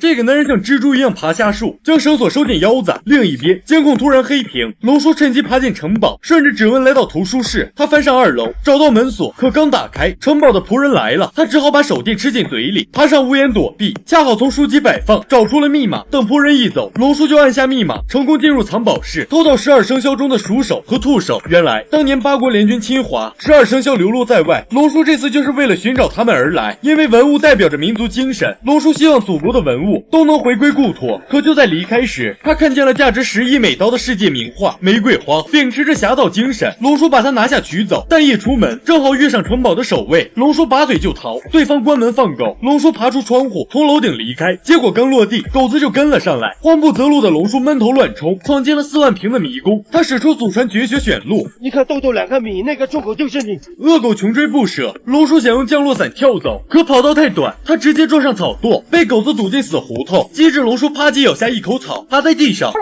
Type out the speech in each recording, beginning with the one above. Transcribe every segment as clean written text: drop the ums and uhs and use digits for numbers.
这个男人像蜘蛛一样爬下树，将绳索收进腰子。另一边，监控突然黑屏，龙叔趁机爬进城堡，顺着指纹来到图书室。他翻上2楼，找到门锁，可刚打开，城堡的仆人来了，他只好把手电吃进嘴里，爬上屋檐躲避。恰好从书籍摆放找出了密码，等仆人一走，龙叔就按下密码，成功进入藏宝室，偷到12生肖中的鼠手和兔手。原来当年8国联军侵华，12生肖流落在外，龙叔这次就是为了寻找他们而来。因为文物代表着民族精神，龙叔希望祖国的文物都能回归故土。可就在离开时，他看见了价值10亿美刀的世界名画《玫瑰花》，秉持着侠盗精神，龙叔把它拿下取走。但一出门，正好遇上城堡的守卫，龙叔拔腿就逃，对方关门放狗，龙叔爬出窗户从楼顶离开，结果刚落地，狗子就跟了上来。慌不择路的龙叔闷头乱冲，闯进了4万平的迷宫。他使出祖传绝学选路，一颗豆豆2个米，那个出口就是你。恶狗穷追不舍，龙叔想用降落伞跳走，可跑道太短，他直接撞上草垛，被狗子堵进死胡同。机智龙叔啪叽咬下一口草，趴在地上。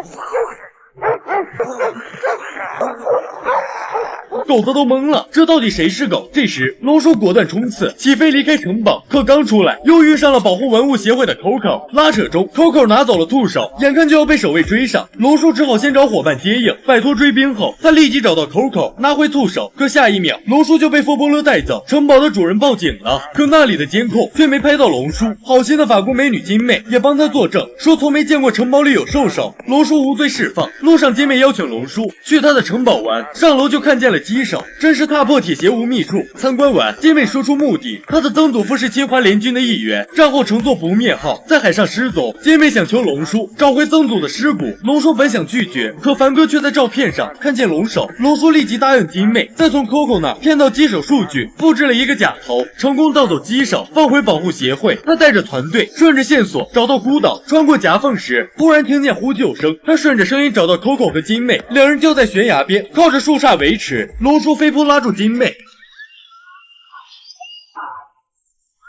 狗子都懵了，这到底谁是狗？这时龙叔果断冲刺，起飞离开城堡，可刚出来又遇上了保护文物协会的 Coco。 拉扯中 Coco 拿走了兔手，眼看就要被守卫追上，龙叔只好先找伙伴接应。摆脱追兵后，他立即找到 Coco 拿回兔手，可下一秒龙叔就被佛波勒带走。城堡的主人报警了，可那里的监控却没拍到龙叔。好心的法国美女金妹也帮他作证，说从没见过城堡里有兽首。龙叔无罪释放。路上金妹邀请龙叔去他的城堡玩，上楼就看见了鸡手，真是踏破铁鞋无觅处。参观完，金妹说出目的，他的曾祖父是侵华联军的一员，战后乘坐不灭号在海上失踪。金妹想求龙叔找回曾祖的尸骨，龙叔本想拒绝，可凡哥却在照片上看见龙首，龙叔立即答应金妹，再从 Coco 那骗到鸡手数据，复制了一个假头，成功盗走鸡手，放回保护协会。他带着团队顺着线索找到孤岛，穿过夹缝时突然听见呼救声，他顺着声音找到 Coco 和金妹，两人就在悬崖边靠着树杈维持。龙叔飞扑拉住金妹，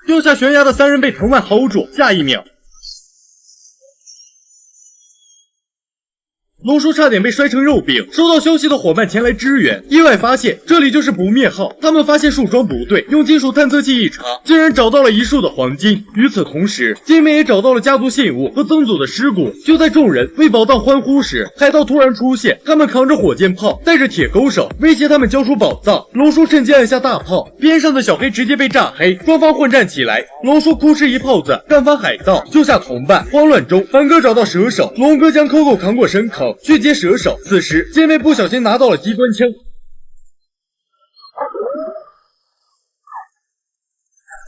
掉下悬崖的3人被藤蔓薅住，下一秒龙叔差点被摔成肉饼。收到消息的伙伴前来支援，意外发现这里就是不灭号。他们发现树桩不对，用金属探测器一查，竟然找到了一束的黄金。与此同时，金妹也找到了家族信物和曾祖的尸骨。就在众人为宝藏欢呼时，海盗突然出现，他们扛着火箭炮，带着铁钩手，威胁他们交出宝藏。龙叔趁机按下大炮，边上的小黑直接被炸黑，双方混战起来。龙叔哭哧一炮子干翻海盗，救下同伴。慌乱中，凡哥找到蛇手，龙哥将 Coco 扛过身口去接蛇手。此时金妹不小心拿到了机关枪，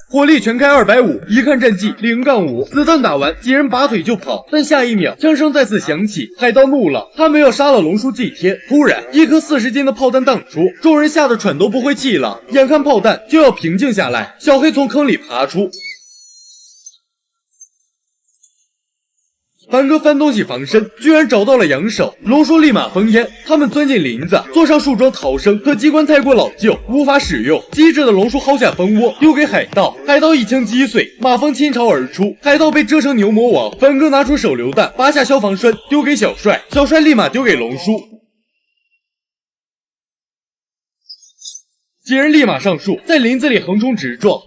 火力全开250，一看战绩0-5，子弹打完，几人拔腿就跑。但下一秒，枪声再次响起，海盗怒了，他们要杀了龙叔祭天。突然，一颗40斤的炮弹荡出，众人吓得喘都不会气了。眼看炮弹就要平静下来，小黑从坑里爬出。凡哥翻东西防身，居然找到了阳手，龙叔立马封烟，他们钻进林子，坐上树桩逃生，可机关太过老旧，无法使用。机智的龙叔薅下蜂窝丢给海盗，海盗一枪击碎，马蜂倾巢而出，海盗被蛰成牛魔王。凡哥拿出手榴弹，拔下消防栓丢给小帅，小帅立马丢给龙叔。几人立马上树，在林子里横冲直撞，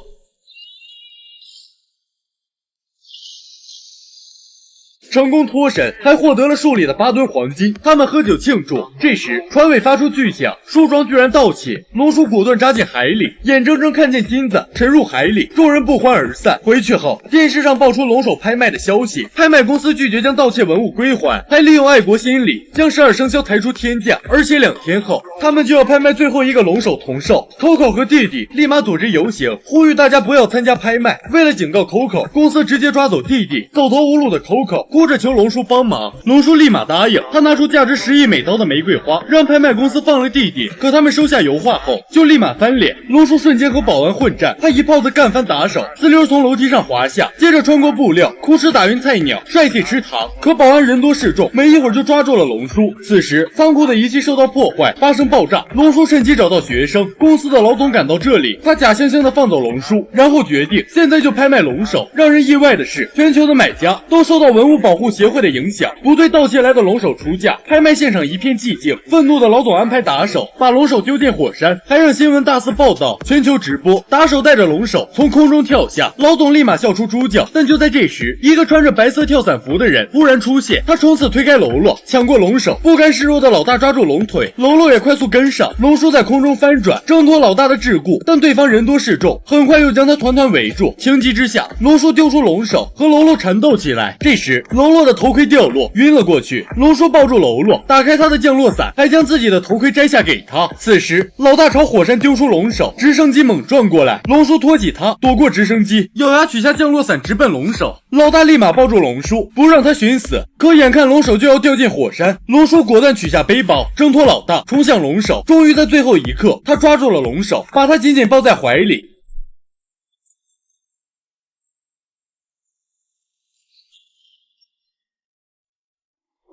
成功脱身，还获得了树里的8吨黄金。他们喝酒庆祝，这时船尾发出巨响，树桩居然倒起，龙叔果断扎进海里，眼睁睁看见金子沉入海里，众人不欢而散。回去后，电视上爆出龙首拍卖的消息，拍卖公司拒绝将盗窃文物归还，还利用爱国心理将12生肖抬出天价，而且2天后他们就要拍卖最后一个龙首铜兽。Coco 和弟弟立马组织游行，呼吁大家不要参加拍卖。为了警告 Coco， 公司直接抓走弟弟。走投无路的 Coco哭着求龙叔帮忙，龙叔立马答应。他拿出价值10亿美刀的玫瑰花，让拍卖公司放了弟弟。可他们收下油画后，就立马翻脸。龙叔瞬间和保安混战，他一炮子干翻打手，滋溜从楼梯上滑下，接着穿过布料，哭哧打晕菜鸟，帅气吃糖。可保安人多势众，没一会儿就抓住了龙叔。此时仓库的仪器受到破坏，发生爆炸。龙叔趁机找到学生，公司的老总赶到这里，他假惺惺的放走龙叔，然后决定现在就拍卖龙首。让人意外的是，全球的买家都受到文物保护协会的影响，不对盗窃来的龙首出价，拍卖现场一片寂静。愤怒的老总安排打手把龙首丢进火山，还让新闻大肆报道，全球直播。打手带着龙首从空中跳下，老总立马笑出猪叫。但就在这时，一个穿着白色跳伞服的人忽然出现，他冲刺推开喽啰，抢过龙首。不甘示弱的老大抓住龙腿，喽啰也快速跟上。龙叔在空中翻转，挣脱老大的桎梏，但对方人多势众，很快又将他团团围住。情急之下，龙叔丢出龙首，和喽啰缠斗起来。这时，喽啰的头盔掉落，晕了过去。龙叔抱住喽啰，打开他的降落伞，还将自己的头盔摘下给他。此时，老大朝火山丢出龙首，直升机猛撞过来，龙叔拖起他，躲过直升机，咬牙取下降落伞，直奔龙首。老大立马抱住龙叔，不让他寻死。可眼看龙首就要掉进火山，龙叔果断取下背包，挣脱老大，冲向龙首。终于在最后一刻，他抓住了龙首，把他紧紧抱在怀里。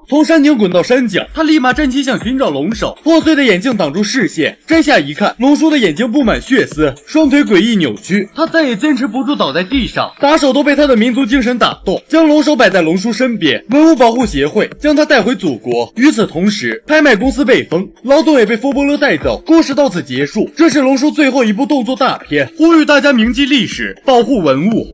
从山顶滚到山脚，他立马站起想寻找龙首，破碎的眼镜挡住视线，摘下一看，龙叔的眼睛布满血丝，双腿诡异扭曲，他再也坚持不住，倒在地上。打手都被他的民族精神打动，将龙首摆在龙叔身边，文物保护协会将他带回祖国。与此同时，拍卖公司被封，老总也被佛伯勒带走，故事到此结束。这是龙叔最后一部动作大片，呼吁大家铭记历史，保护文物。